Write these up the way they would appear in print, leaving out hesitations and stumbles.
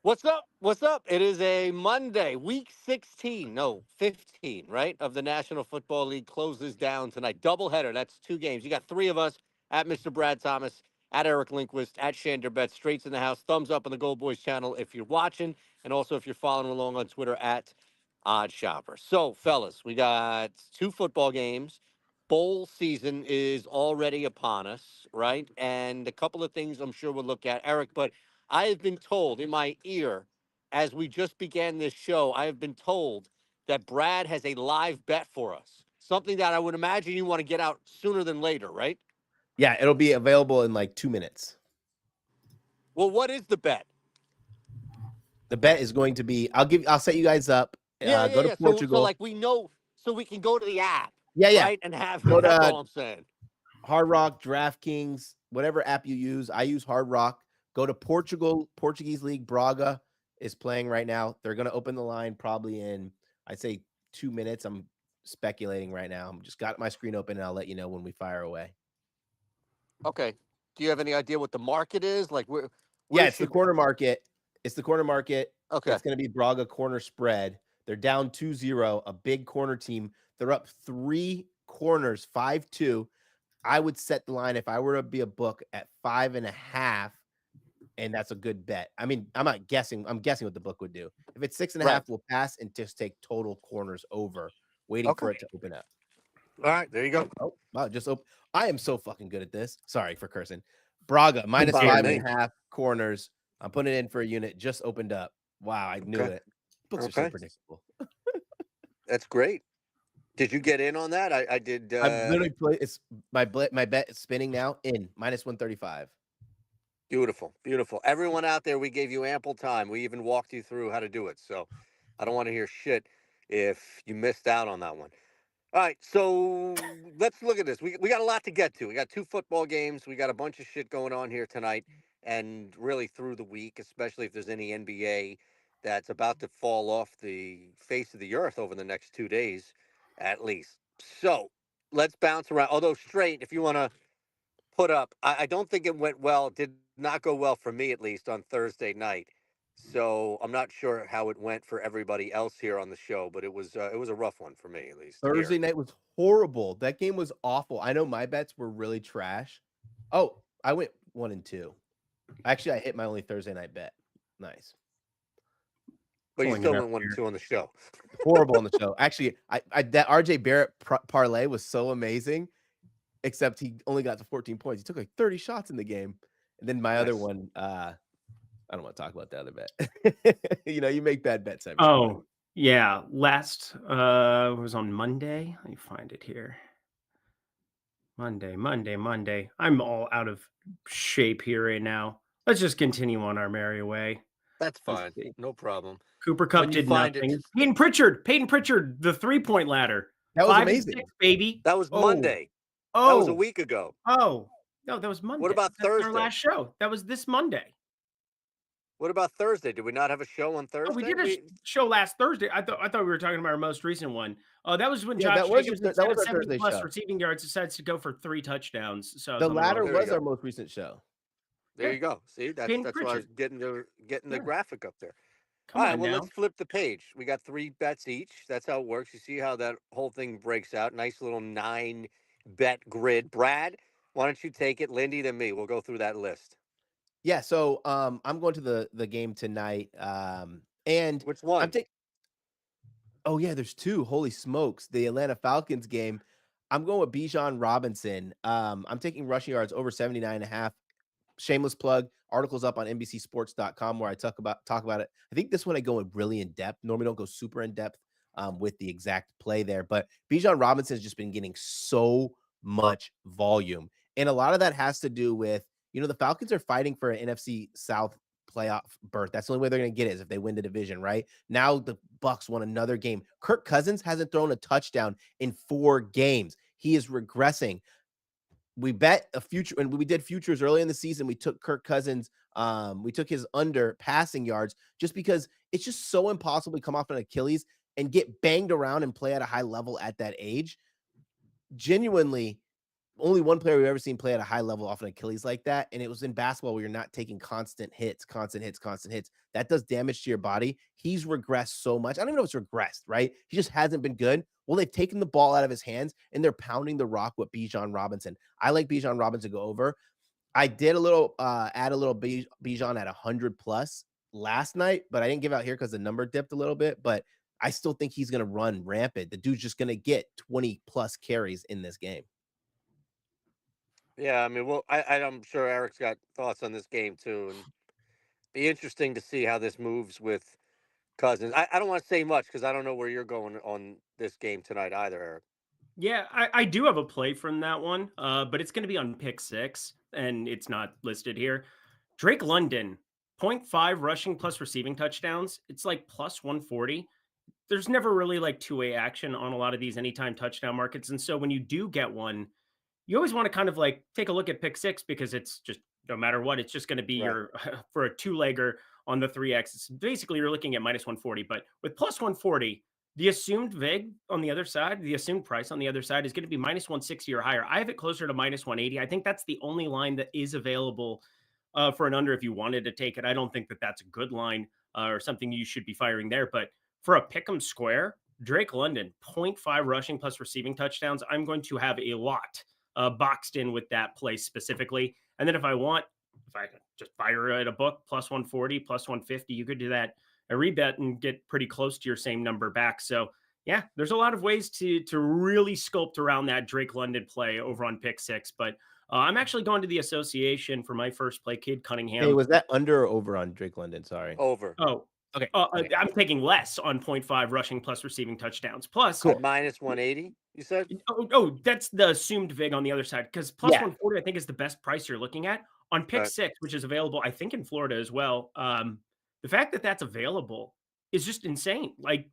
What's up? What's up? It is a Monday, week 16, no, 15, right? Of the National Football League closes down tonight. Doubleheader. That's two games. You got three of us at Mr. Brad Thomas, at Eric Linquist, at shanderbets, straights in the house. Thumbs up on the GoldBoys channel if you're watching, and also if you're following along on Twitter at Odd Shopper. So, fellas, we got two football games. Bowl season is already upon us, right? And a couple of things I'm sure we'll look at, Eric, but I have been told in my ear as we just began this show, I have been told that Brad has a live bet for us. Something that I would imagine you want to get out sooner than later, right? Yeah, it'll be available in like 2 minutes. Well, what is the bet? The bet is going to be I'll set you guys up. Go to So Portugal. like we know, so we can go to the app, Yeah. right, and have Go it. That's to all I'm saying. Hard Rock, DraftKings, whatever app you use. I use Hard Rock. Go to Portugal, Portuguese League. Braga is playing right now. They're going to open the line probably in, I'd say, 2 minutes. I'm speculating right now. I'm just got my screen open, and I'll let you know when we fire away. Okay. Do you have any idea what the market is? Like where It's the corner market. It's the corner market. Okay. It's going to be Braga corner spread. They're down 2-0, a big corner team. They're up 3 corners, 5-2. I would set the line if I were to be a book at 5.5, and that's a good bet. I mean, I'm not guessing. I'm guessing what the book would do. If it's 6.5, Right. we'll pass and just take total corners over, waiting for it to open up. All right, there you go. Oh, wow, just open. I am so fucking good at this. Sorry for cursing. Braga minus Bother me. 5.5 corners. I'm putting it in for a unit. Just opened up. Wow, I knew it. Books are so predictable. That's great. Did you get in on that? I did. I've literally played. It's my bet is spinning now in minus 135. Beautiful, beautiful. Everyone out there, we gave you ample time. We even walked you through how to do it. So I don't want to hear shit if you missed out on that one. All right, so let's look at this. We got a lot to get to. We got two football games. We got a bunch of shit going on here tonight and really through the week, especially if there's any NBA that's about to fall off the face of the earth over the next 2 days, at least. So let's bounce around. Although straight, if you want to put up, I don't think it went well. It did not go well for me, at least on Thursday night. So I'm not sure how it went for everybody else here on the show, but it was a rough one for me, at least. Thursday here. night was horrible. That game was awful. I know my bets were really trash. Oh, I went 1-2. Actually, I hit my only Thursday night bet. Nice. But you still went 1-2 on the show. Horrible on the show. Actually, I that RJ Barrett parlay was so amazing, except he only got to 14 points. He took like 30 shots in the game. And then my other one, I don't want to talk about the other bet. You make bad bets every time. Oh, yeah. Last was on Monday. Let me find it here. Monday. I'm all out of shape here right now. Let's just continue on our merry way. That's fine. No problem. Cooper Kupp did nothing. Peyton Pritchard, the 3-point ladder. That was amazing. 5-6, baby. That was Monday. Oh. That was a week ago. Oh. No, that was Monday. What about Thursday? Our last show. That was this Monday. What about Thursday? Did we not have a show on Thursday? Oh, we did a show last Thursday. I thought we were talking about our most recent one. That was when Josh Jacobs, instead of 70+ receiving yards, decides to go for 3 touchdowns. So the latter was our most recent show. There you go. See, that's why I was getting the graphic up there. All right, well, let's flip the page. We got 3 bets each. That's how it works. You see how that whole thing breaks out. Nice little 9-bet grid. Brad, why don't you take it? Lindy, then me. We'll go through that list. Yeah, so I'm going to the game tonight. And which one? Oh yeah, there's 2. Holy smokes. The Atlanta Falcons game. I'm going with Bijan Robinson. I'm taking rushing yards over 79.5. Shameless plug. Articles up on NBCSports.com where I talk about it. I think this one I go in really in depth. Normally don't go super in depth with the exact play there, but Bijan Robinson has just been getting so much volume, and a lot of that has to do with the Falcons are fighting for an NFC South playoff berth. That's the only way they're going to get it is if they win the division, right? Now the Bucs won another game. Kirk Cousins hasn't thrown a touchdown in 4 games. He is regressing. We bet a future, and we did futures early in the season. We took Kirk Cousins. We took his under passing yards just because it's just so impossible to come off an Achilles and get banged around and play at a high level at that age. Genuinely, only one player we've ever seen play at a high level off an Achilles like that, and it was in basketball where you're not taking constant hits, constant hits, constant hits. That does damage to your body. He's regressed so much. I don't even know if it's regressed, right? He just hasn't been good. Well, they've taken the ball out of his hands and they're pounding the rock with Bijan Robinson. I like Bijan Robinson to go over. I did a little add a little Bijan at 100 plus last night, but I didn't give out here because the number dipped a little bit. But I still think he's going to run rampant. The dude's just going to get 20 plus carries in this game. Yeah, I mean, well, I'm sure Eric's got thoughts on this game too, and be interesting to see how this moves with Cousins. I don't want to say much because I don't know where you're going on this game tonight either, Eric. Yeah, I do have a play from that one, but it's going to be on pick six, and it's not listed here. Drake London, zero point 0.5 rushing plus receiving touchdowns. It's like plus 140. There's never really like two-way action on a lot of these anytime touchdown markets. And so when you do get one, you always want to kind of like take a look at pick six because it's just no matter what, it's just going to be Right. your for a two-legger on the 3x. It's basically you're looking at minus 140, but with plus 140, the assumed VIG on the other side, the assumed price on the other side is going to be minus 160 or higher. I have it closer to minus 180. I think that's the only line that is available for an under if you wanted to take it. I don't think that that's a good line or something you should be firing there. But for a pick 'em square, Drake London, 0.5 rushing plus receiving touchdowns. I'm going to have a lot boxed in with that place specifically. And then if I could just fire it a book, plus 140, plus 150, you could do that a rebet and get pretty close to your same number back. So yeah, there's a lot of ways to really sculpt around that Drake London play over on pick six. But I'm actually going to the association for my first play, Cade Hey, Cunningham. was that under or over on Drake London? Sorry. Over Oh, Okay. Okay. I'm taking less on 0.5 rushing plus receiving touchdowns. Plus, at Cool. minus 180. You said that's the assumed VIG on the other side because plus Yeah. 140, I think, is the best price you're looking at on pick right. six, which is available, I think, in Florida as well. The fact that that's available is just insane. Like,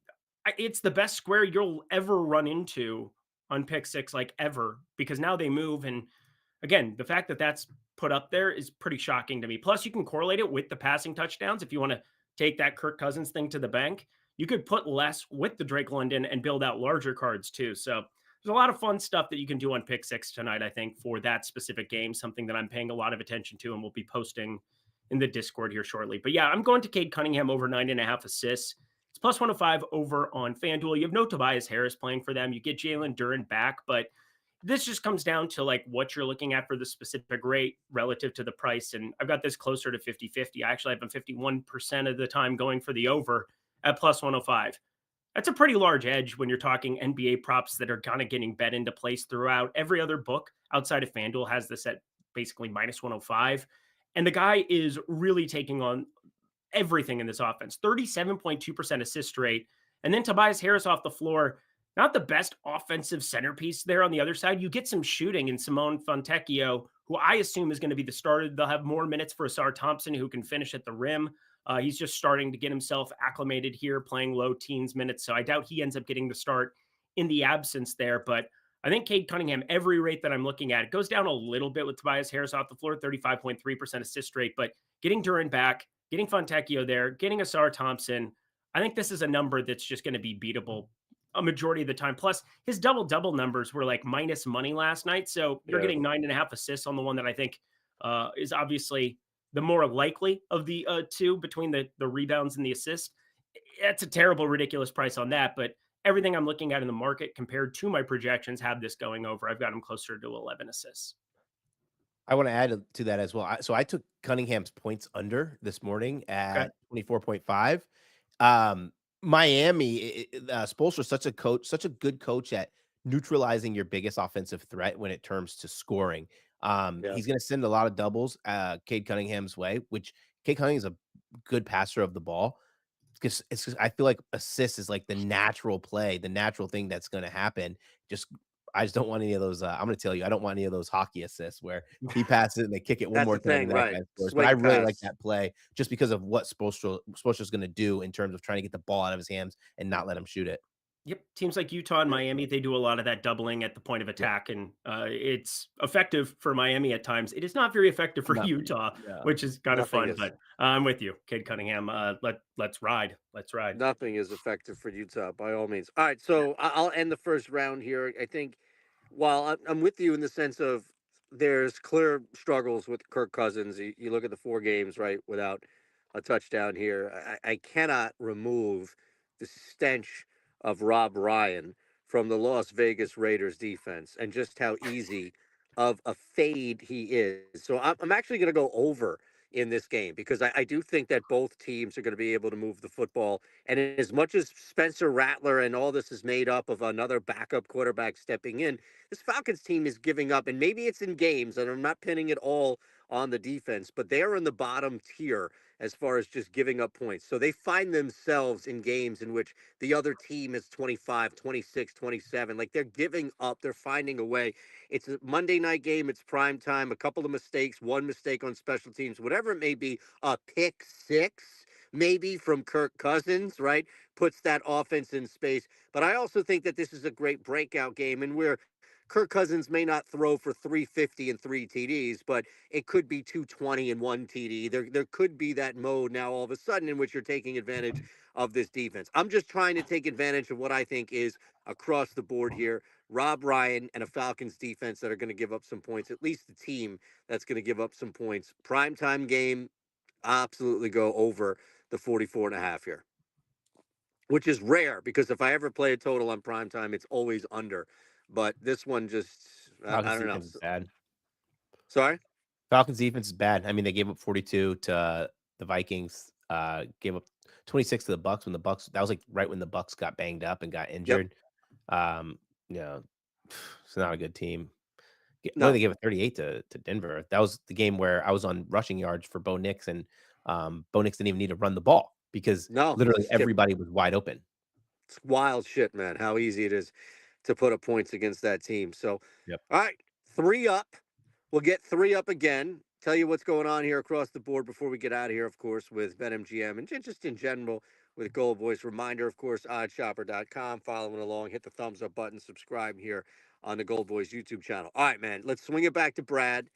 it's the best square you'll ever run into on pick six, like ever, because now they move. And again, the fact that that's put up there is pretty shocking to me. Plus, you can correlate it with the passing touchdowns if you want to take that Kirk Cousins thing to the bank. You could put less with the Drake London and build out larger cards too. So there's a lot of fun stuff that you can do on pick six tonight, I think, for that specific game, something that I'm paying a lot of attention to and we'll be posting in the Discord here shortly. But yeah, I'm going to Cade Cunningham over 9.5 assists. It's plus 105 over on FanDuel. You have no Tobias Harris playing for them. You get Jalen Duren back, but this just comes down to like what you're looking at for the specific rate relative to the price. And I've got this closer to 50-50. I actually have them 51% of the time going for the over at plus 105. That's a pretty large edge when you're talking NBA props that are kind of getting bet into place throughout. Every other book outside of FanDuel has this at basically minus 105. And the guy is really taking on everything in this offense. 37.2% assist rate. And then Tobias Harris off the floor, not the best offensive centerpiece there on the other side. You get some shooting in Simone Fontecchio, who I assume is going to be the starter. They'll have more minutes for Asar Thompson, who can finish at the rim. He's just starting to get himself acclimated here, playing low teens minutes. So I doubt he ends up getting the start in the absence there. But I think Cade Cunningham, every rate that I'm looking at, it goes down a little bit with Tobias Harris off the floor, 35.3% assist rate. But getting Duren back, getting Fontecchio there, getting Asar Thompson, I think this is a number that's just going to be beatable a majority of the time. Plus, his double-double numbers were like minus money last night. So you're Yeah. getting 9.5 assists on the one that I think is obviously the more likely of the two between the rebounds and the assist. That's a terrible, ridiculous price on that. But everything I'm looking at in the market compared to my projections have this going over. I've got him closer to 11 assists. I want to add to that as well. So I took Cunningham's points under this morning Okay. at 24.5. Miami, Spoelstra's such a good coach at neutralizing your biggest offensive threat when it comes to scoring. Yeah. He's going to send a lot of doubles Cade Cunningham's way, which Cade Cunningham is a good passer of the ball. Because it's just, I feel like assist is like the natural play, the natural thing that's going to happen. Just I just don't want any of those. I'm going to tell you, I don't want any of those hockey assists where he passes it and they kick it one That's more the time thing, and that right? guy scores. But I Swing really like pass. that play just because of what Spoelstra's going to do in terms of trying to get the ball out of his hands and not let him shoot it. Yep. Teams like Utah and Yep. Miami, they do a lot of that doubling at the point of Yep. attack. And it's effective for Miami at times. It is not very effective for Not Utah, yeah. which is kind of Nothing fun. is. But I'm with you, Cade Cunningham. Let's ride. Let's ride. Nothing is effective for Utah by all means. All right, so I'll end the first round here. I think While I'm with you in the sense of there's clear struggles with Kirk Cousins. You look at the 4 games, right, without a touchdown here. I cannot remove the stench of Rob Ryan from the Las Vegas Raiders defense and just how easy of a fade he is. So I'm actually going to go over in this game because I do think that both teams are going to be able to move the football. And as much as Spencer Rattler and all this is made up of another backup quarterback stepping in, this Falcons team is giving up, and maybe it's in games, and I'm not pinning it all on the defense, but they are in the bottom tier as far as just giving up points. So they find themselves in games in which the other team is 25, 26, 27. Like they're giving up, they're finding a way. It's a Monday night game, it's prime time, a couple of mistakes, one mistake on special teams, whatever it may be, a pick six maybe from Kirk Cousins, right? Puts that offense in space. But I also think that this is a great breakout game, and where Kirk Cousins may not throw for 350 and 3 TDs, but it could be 220 and 1 TD. There could be that mode now all of a sudden in which you're taking advantage of this defense. I'm just trying to take advantage of what I think is across the board here. Rob Ryan and a Falcons defense that are going to give up some points, at least the team that's going to give up some points. Primetime game, absolutely go over the 44.5 here, which is rare because if I ever play a total on primetime, it's always under. But this one just, I Falcons don't know. defense is bad. Sorry? Falcons defense is bad. I mean, they gave up 42 to the Vikings. Gave up 26 to the Bucks when the Bucks. That was like right when the Bucks got banged up and got Yep. injured. You know, it's not a good team. What did No, they give it 38 to Denver? That was the game where I was on rushing yards for Bo Nix, and Bo Nix didn't even need to run the ball because no. literally everybody was wide open. It's wild shit, man, how easy it is to put up points against that team. So, Yep. all right, 3 up. We'll get 3 up again. Tell you what's going on here across the board before we get out of here, of course, with BetMGM and just in general with GoldBoys. Reminder, of course, oddshopper.com. Following along, hit the thumbs up button, subscribe here on the GoldBoys YouTube channel. All right, man, let's swing it back to Brad.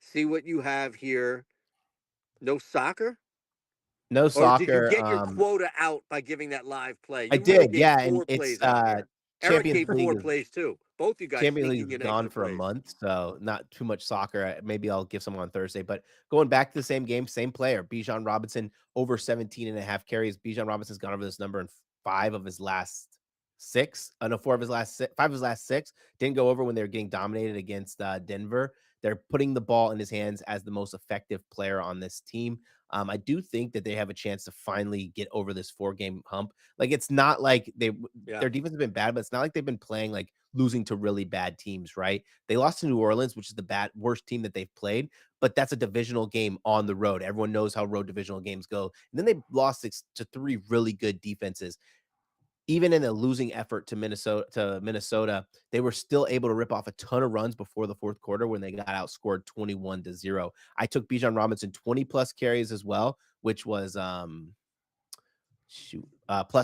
See what you have here. No soccer? No Or did you soccer. get your quota out by giving that live play? I You really did, gave yeah, and 4 plays out here. Eric Champions gave League four is plays too. Both you guys Champions League sneaking is in gone extra for a plays. month, so not too much soccer. Maybe I'll give some on Thursday. But going back to the same game, same player, Bijan Robinson, over 17.5 carries. Bijan Robinson's gone over this number in 5 of his last 6. No, 4 of his last 6. Didn't go over when they were getting dominated against Denver. They're putting the ball in his hands as the most effective player on this team. I do think that they have a chance to finally get over this 4-game hump. Like, it's not like Yeah. their defense has been bad, but it's not like they've been playing like losing to really bad teams, right? They lost to New Orleans, which is the worst team that they've played, but that's a divisional game on the road. Everyone knows how road divisional games go. And then they lost 6 to 3 really good defenses. Even in a losing effort to Minnesota, they were still able to rip off a ton of runs before the fourth quarter when they got outscored 21-0. I took Bijan Robinson 20 plus carries as well, which was plus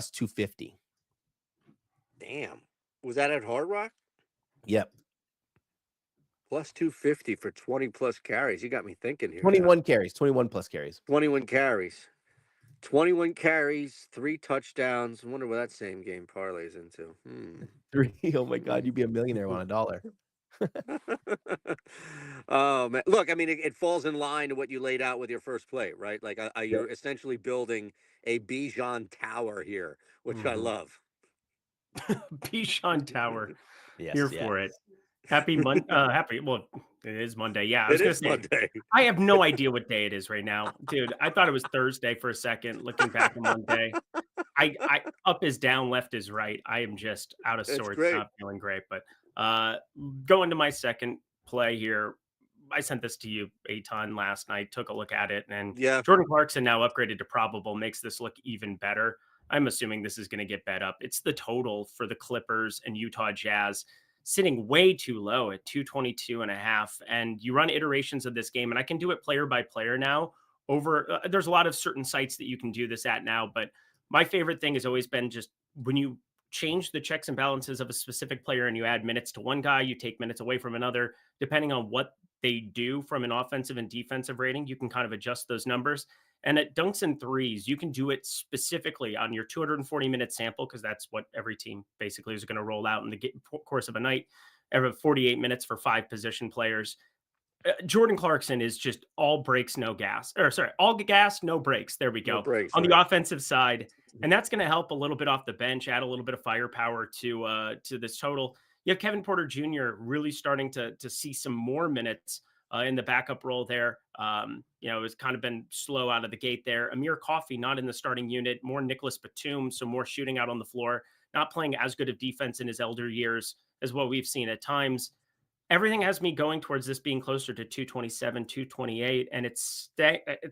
250. Damn. Was that at Hard Rock? Yep. Plus 250 for 20 plus carries. You got me thinking here now. 21 carries, 21 plus carries. 21 carries. 21 carries, 3 touchdowns. I wonder what that same game parlays into. 3. Oh my God, you'd be a millionaire on a dollar. Oh man, look, I mean, it falls in line to what you laid out with your first play, right? Like, Yep. you're essentially building a Bijan tower here, which I Mhm. love. Bichon Tower. Here Yes, yeah. for it. Well, it is Monday. Yeah, I was It gonna is say Monday. I have no idea what day it is right now. Dude, I thought it was Thursday for a second, looking back on Monday. I up is down, left is right. I am just out of It's sorts, great. not feeling great. But going to my second play here. I sent this to you, Eytan, last night. Took a look at it, and Yeah. Jordan Clarkson now upgraded to probable makes this look even better. I'm assuming this is going to get bet up. It's the total for the Clippers and Utah Jazz sitting way too low at 222.5. And you run iterations of this game, and I can do it player by player now. There's a lot of certain sites that you can do this at now, but my favorite thing has always been just when you change the checks and balances of a specific player and you add minutes to one guy, you take minutes away from another, depending on what they do from an offensive and defensive rating, you can kind of adjust those numbers. And at dunks and threes, you can do it specifically on your 240-minute sample, because that's what every team basically is going to roll out in the course of a night. every 48 minutes for 5 position players. Jordan Clarkson is just all brakes, no gas. Or sorry, all gas, no brakes. There we No go. breaks, On the right? offensive side, and that's going to help a little bit off the bench, add a little bit of firepower to this total. You have Kevin Porter Jr. really starting to see some more minutes in the backup role there. It's kind of been slow out of the gate there. Amir Coffey not in the starting unit, more Nicholas Batum, so more shooting out on the floor, not playing as good of defense in his elder years as what we've seen at times. Everything has me going towards this being closer to 227, 228, and it's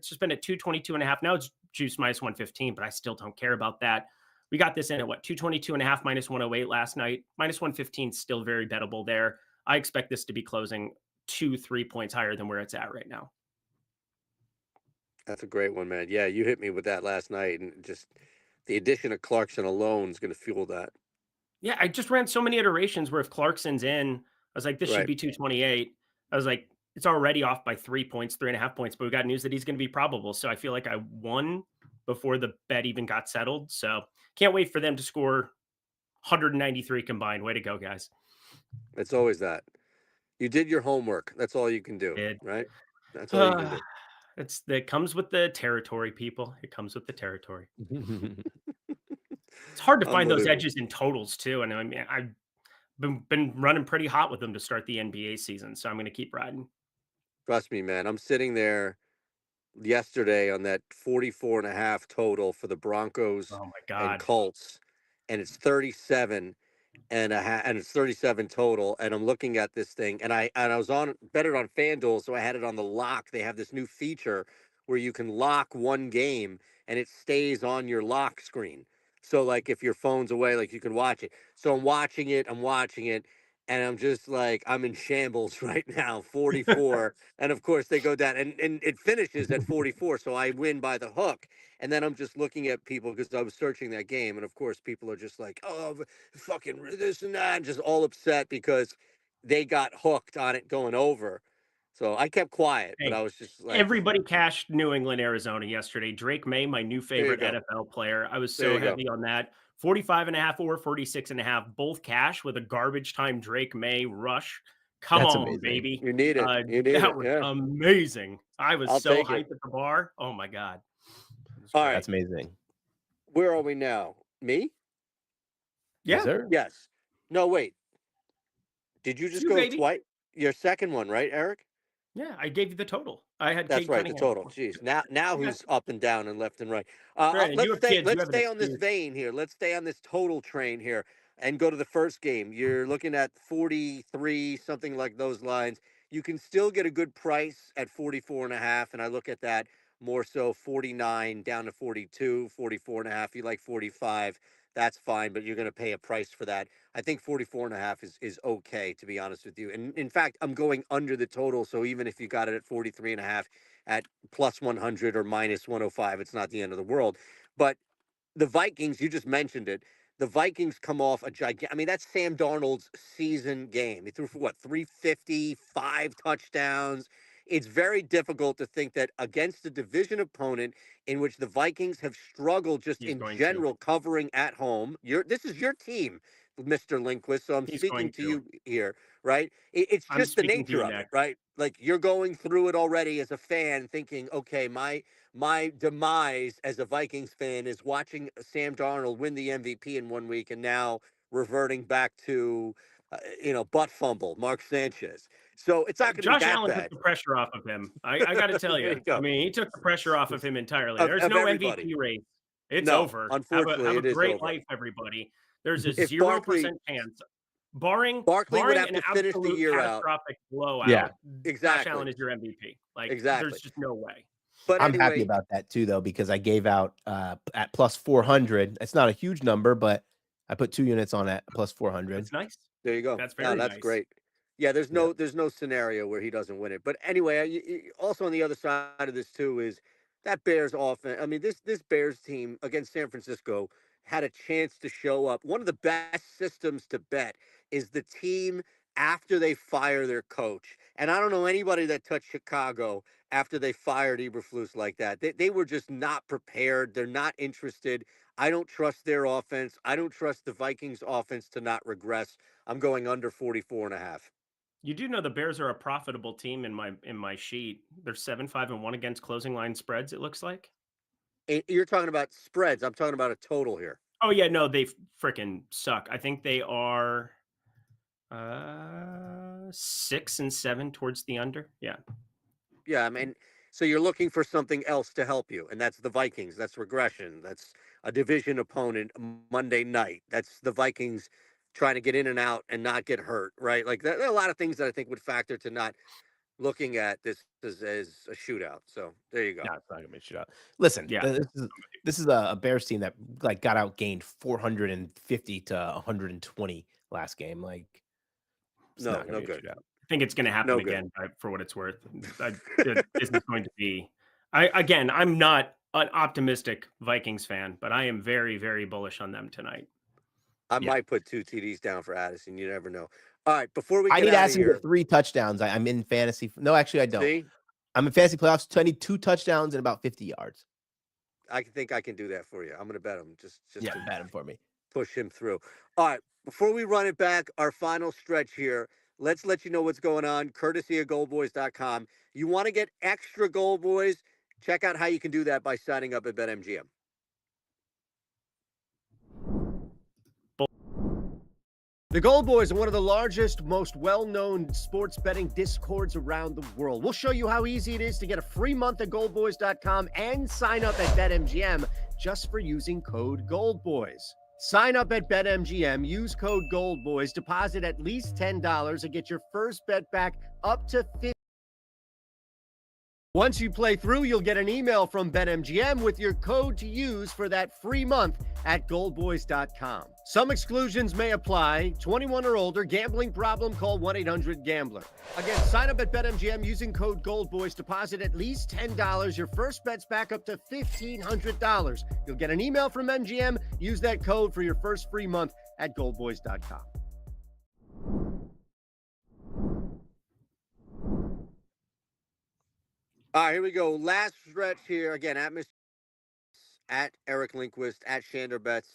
just been at 222 and a half. Now it's juice minus 115, but I still don't care about that. We got this in at what, 222 and a half minus 108 last night. Minus 115 still very bettable there. I expect this to be closing 2-3 points higher than where it's at right now. That's a great one, man. Yeah, you hit me with that last night, and just the addition of Clarkson alone is going to fuel that. Yeah, I just ran so many iterations where if Clarkson's in, I was like, this should Right. be 228. I was like, it's already off by 3 points, 3.5 points, but we got news that he's going to be probable. So I feel like I won before the bet even got settled. So can't wait for them to score 193 combined. Way to go, guys. It's always that. You did your homework. That's all you can do, It, right? That's all you can do. it comes with the territory, people. It comes with the territory. It's hard to find those Unbelievable. edges in totals too. And I mean, I've been running pretty hot with them to start the NBA season. So I'm going to keep riding. Trust me, man. I'm sitting there yesterday on that 44.5 total for the Broncos Oh my and God. Colts, and it's 37 and a half, and it's 37 total. And I'm looking at this thing, and I was on bet it on FanDuel, so I had it on the lock. They have this new feature where you can lock one game and it stays on your lock screen. So like if your phone's away, like you can watch it. So I'm watching it, and I'm just like I'm in shambles right now. 44, and of course they go down, and it finishes at 44, so I win by the hook. And then I'm just looking at people because I was searching that game, and of course people are just like, oh, fucking this and that, and just all upset because they got hooked on it going over. So I kept quiet, but Hey, I was just like, everybody cashed New England, Arizona yesterday. Drake May, my new there you favorite go. NFL player. I was There so you go. heavy on that. 45 and a half or 46 and a half, both cash with a garbage time Drake May rush. Come That's on, amazing. baby. You need it. You need That it. was Yeah. amazing. I was I'll so take it. hyped at the bar. Oh my God. It was All great. right. That's amazing. Where are we now? Me? Yes, Yeah, sir. Yes. No, wait. Did you it's just you, go baby. twice? Your second one, right, Eric? Yeah, I gave you the total. I had That's Kate right, the Cunningham. total. Jeez. Now Yeah, who's up and down and left and right? Brandon, you Let's have stay. kids. You Let's have an stay on this excuse. vein here. Let's stay on this total train here and go to the first game. You're looking at 43, something like those lines. You can still get a good price at 44 and a half, and I look at that more so 49 down to 42, 44 and a half. You like 45, that's fine, but you're going to pay a price for that. I think 44 and a half is okay, to be honest with you. And in fact, I'm going under the total. So even if you got it at 43 and a half at plus 100 or minus 105, it's not the end of the world. But the Vikings, you just mentioned it. The Vikings come off a gigantic. I mean, that's Sam Darnold's season game. He threw for what, 350, 5 touchdowns. It's very difficult to think that against a division opponent in which the Vikings have struggled just He's in going to. general covering at home. This is your team, Mr. Lindquist. So I'm He's speaking going to to. you here, right? It's I'm just the speaking to nature you of it, next. right? Like you're going through it already as a fan, thinking, okay, my demise as a Vikings fan is watching Sam Darnold win the MVP in 1 week and now reverting back to, butt fumble, Mark Sanchez. So it's not going to be Josh that Allen took bad. the pressure off of him. I got to tell There you. you I go. mean, he took the pressure off of him entirely. There's Of no everybody. MVP race. It's No, over. unfortunately, Have a it is great over. life, everybody. There's a If 0% chance, barring Barkley would barring have an to finish the absolute year out, catastrophic Yeah, blowout. Josh exactly, Allen is your MVP. Like, there's exactly. just no way. But I'm happy anyway, about that too, though, because I gave out at plus 400. It's not a huge number, but I put 2 units on at plus 400. That's nice. there you go. That's No, very that's nice. great. Yeah, Yeah. there's no scenario where he doesn't win it. But anyway, also on the other side of this too is that Bears offense. I mean, this Bears team against San Francisco had a chance to show up. One of the best systems to bet is the team after they fire their coach And I don't know anybody that touched Chicago after they fired Eberflus like that. They were just not prepared. They're not interested. I don't trust their offense. I don't trust the Vikings offense to not regress. I'm going under 44.5. You do know the Bears are a profitable team in my sheet. They're 7-5-1 against closing line spreads, it looks like. And you're talking about spreads. I'm talking about a total here. Oh yeah, no, they freaking suck. I think they are 6-7 towards the under. Yeah. Yeah, I mean, so you're looking for something else to help you, and that's the Vikings. That's regression. That's a division opponent Monday night. That's the Vikings trying to get in and out and not get hurt, right? Like there are a lot of things that I think would factor to not looking at this as a shootout. So there you go. No, it's not gonna be a shootout. Listen, Yeah. this is a Bears team that like got outgained 450 to 120 last game. Like it's No, not gonna no be a good. shootout. I think it's going to happen No good. again for what it's worth. This is going to be. I'm not an optimistic Vikings fan, but I am very, very bullish on them tonight. I Yeah. might put 2 TDs down for Addison. You never know. All right, before we I get need out of Addison to here, get 3 touchdowns. I'm in fantasy. No, actually, I don't. see, I'm in fantasy playoffs. So I need 2 touchdowns and about 50 yards. I think I can do that for you. I'm going to bet him just Yeah, to bet him for me. push him through. All right, before we run it back, our final stretch here, let's let you know what's going on, courtesy of goldboys.com. You want to get extra Gold Boys? Check out how you can do that by signing up at BetMGM. The Gold Boys are one of the largest, most well-known sports betting discords around the world. We'll show you how easy it is to get a free month at goldboys.com and sign up at BetMGM just for using code GoldBoys. Sign up at BetMGM, use code GoldBoys, deposit at least $10 and get your first bet back up to $50. Once you play through, you'll get an email from BetMGM with your code to use for that free month at goldboys.com. Some exclusions may apply. 21 or older, gambling problem, call 1-800-GAMBLER. Again, sign up at BetMGM using code GoldBoys, deposit at least $10. Your first bet's back up to $1,500. You'll get an email from MGM. Use that code for your first free month at goldboys.com. All right, here we go. Last stretch here. Again, at Eric Lindquist, at shanderbets.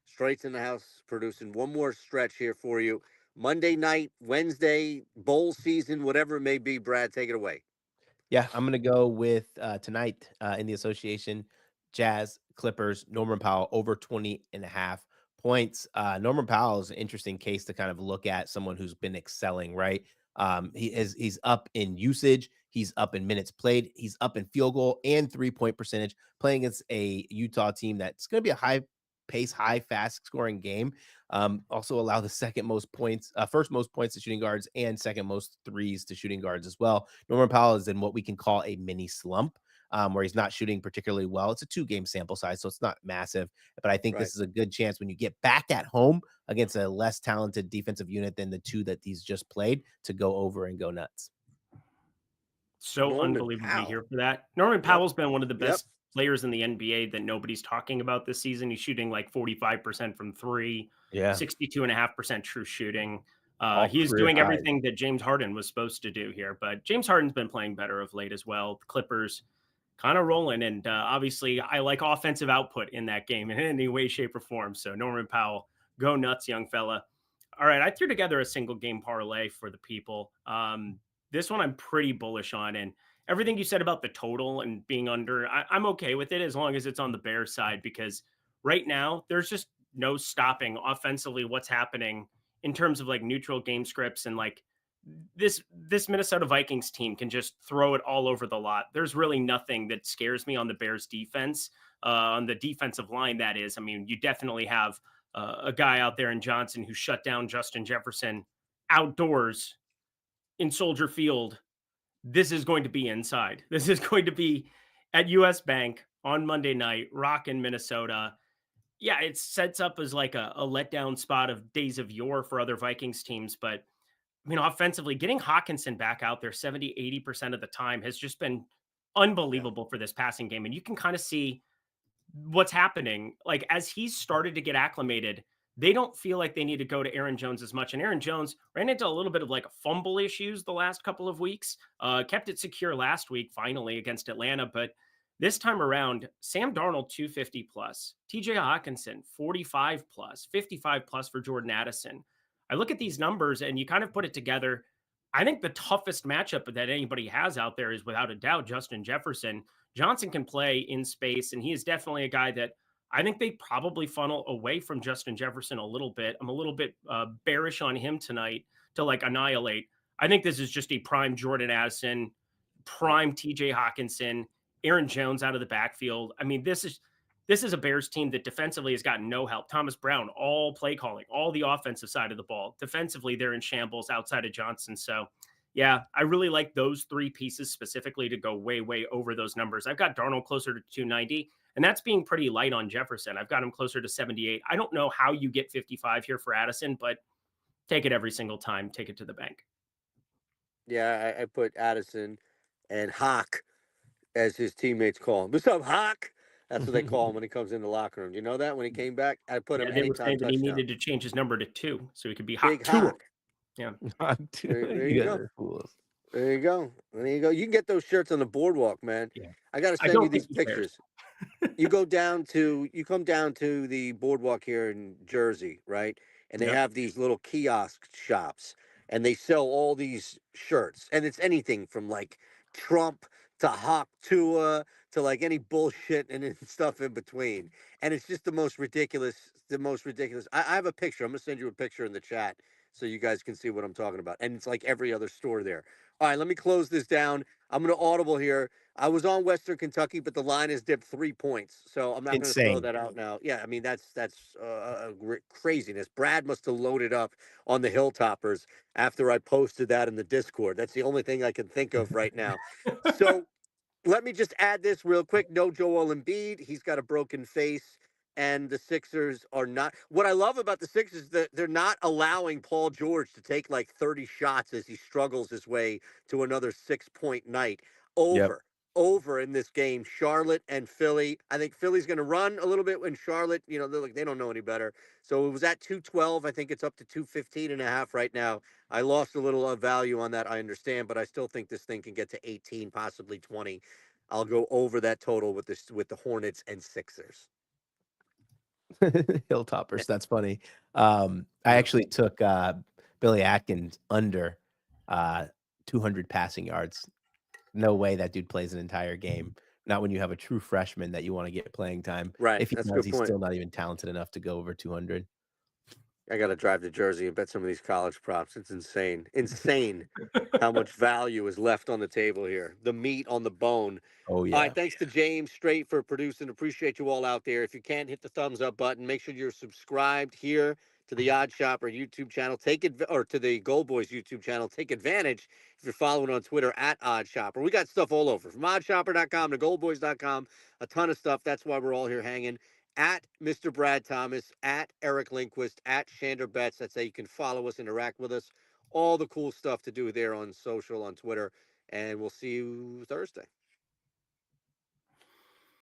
Straights in the house producing one more stretch here for you. Monday night, Wednesday, bowl season, whatever it may be. Brad, take it away. Yeah, I'm gonna go with tonight in the association, Jazz, Clippers, Norman Powell over 20.5 points. Norman Powell is an interesting case to kind of look at, someone who's been excelling, right? He's up in usage, he's up in minutes played, he's up in field goal and 3-point percentage, playing against a Utah team that's gonna be a high pace, high, fast scoring game. Also allow the second most points, first most points to shooting guards and second most threes to shooting guards as well. Norman Powell is in what we can call a mini slump, where he's not shooting particularly well. It's a 2-game sample size, so it's not massive, but I think Right. this is a good chance when you get back at home against a less talented defensive unit than the 2 that he's just played to go over and go nuts. So Norman unbelievably Powell. here for that. Norman Yep. Powell's been one of the Yep. best players in the NBA that nobody's talking about this season. He's shooting like 45% from 3, Yeah. 62.5% true shooting. All He's career doing highs. everything that James Harden was supposed to do here, but James Harden's been playing better of late as well. The Clippers kind of rolling, and obviously I like offensive output in that game in any way, shape, or form. So Norman Powell, go nuts, young fella. All right, I threw together a single game parlay for the people. This one I'm pretty bullish on, and everything you said about the total and being under, I'm okay with it as long as it's on the Bears side, because right now there's just no stopping offensively what's happening in terms of like neutral game scripts, and like this Minnesota Vikings team can just throw it all over the lot. There's really nothing that scares me on the Bears defense, on the defensive line. That is, I mean, you definitely have a guy out there in Johnson who shut down Justin Jefferson outdoors in Soldier Field. This is going to be inside. This is going to be at US Bank on Monday night, Rock in Minnesota. Yeah, it sets up as like a letdown spot of days of yore for other Vikings teams. But I mean, offensively, getting Hawkinson back out there 70-80% of the time has just been Yeah. unbelievable for this passing game. And you can kind of see what's happening. Like as he's started to get acclimated, they don't feel like they need to go to Aaron Jones as much. And Aaron Jones ran into a little bit of like a fumble issues the last couple of weeks. Kept it secure last week, finally against Atlanta, but this time around, Sam Darnold 250 plus, TJ Hawkinson 45 plus, 55 plus for Jordan Addison. I look at these numbers and you kind of put it together. I think the toughest matchup that anybody has out there is without a doubt Justin Jefferson. Johnson can play in space, and he is definitely a guy that I think they probably funnel away from Justin Jefferson a little bit. I'm a little bit bearish on him tonight to like annihilate. I think this is just a prime Jordan Addison, prime TJ Hawkinson, Aaron Jones out of the backfield. I mean, this is a Bears team that defensively has gotten no help. Thomas Brown, all play calling, all the offensive side of the ball. Defensively, they're in shambles outside of Johnson. So, yeah, I really like those three pieces specifically to go way, way over those numbers. I've got Darnold closer to 290, and that's being pretty light on Jefferson. I've got him closer to 78. I don't know how you get 55 here for Addison, but take it every single time. Take it to the bank. Yeah, I put Addison and Hawk as his teammates call him. What's up, Hawk? That's what they call him when he comes in the locker room. You know that when he came back, I put him Yeah, they were anytime saying that he touchdown. needed to change his number to 2 so he could be Big Hawk Tour. Hawk. Yeah. There You you guys go. are fools. There you go. There you go. You can get those shirts on the boardwalk, man. Yeah. I got to I send you don't think these he cares. pictures. You come down to the boardwalk here in Jersey, right? And they Yep. have these little kiosk shops and they sell all these shirts. And it's anything from like Trump to Hawk Tua to like any bullshit and then stuff in between. And it's just the most ridiculous. I have a picture. I'm gonna send you a picture in the chat so you guys can see what I'm talking about. And it's like every other store there. All right, let me close this down. I'm gonna audible here. I was on Western Kentucky, but the line has dipped 3 points, so I'm not going to throw Insane. that out now. Yeah, I mean that's craziness. Brad must have loaded up on the Hilltoppers after I posted that in the Discord. That's the only thing I can think of right now. So let me just add this real quick. No Joel Embiid. He's got a broken face. And the Sixers are not. What I love about the Sixers is that they're not allowing Paul George to take like 30 shots as he struggles his way to another 6 point night. Yep. Over in this game. Charlotte and Philly. I think Philly's going to run a little bit when Charlotte, they're like, they don't know any better. So it was at 212. I think it's up to 215.5 right now. I lost a little value on that. I understand, but I still think this thing can get to 18, possibly 20. I'll go over that total with the Hornets and Sixers. Hilltoppers. That's funny. I Yeah. actually took Billy Atkins under 200 passing yards. No way that dude plays an entire game. Not when you have a true freshman that you want to get playing time. Right. If he That's a does, good he's point. still not even talented enough to go over 200. I got to drive to Jersey and bet some of these college props. It's insane. Insane how much value is left on the table here. The meat on the bone. Oh All yeah. right, thanks to James Straight for producing. Appreciate you all out there. If you can't hit the thumbs up button, make sure you're subscribed here to the Odd Shopper YouTube channel. Or to the GoldBoys YouTube channel. Take advantage if you're following on Twitter at Odd Shopper. We got stuff all over from oddshopper.com to goldboys.com. A ton of stuff. That's why we're all here hanging. At Mr. Brad Thomas, at Eric Lindquist, at shanderbets. That's how you can follow us, interact with us. All the cool stuff to do there on social, on Twitter. And we'll see you Thursday.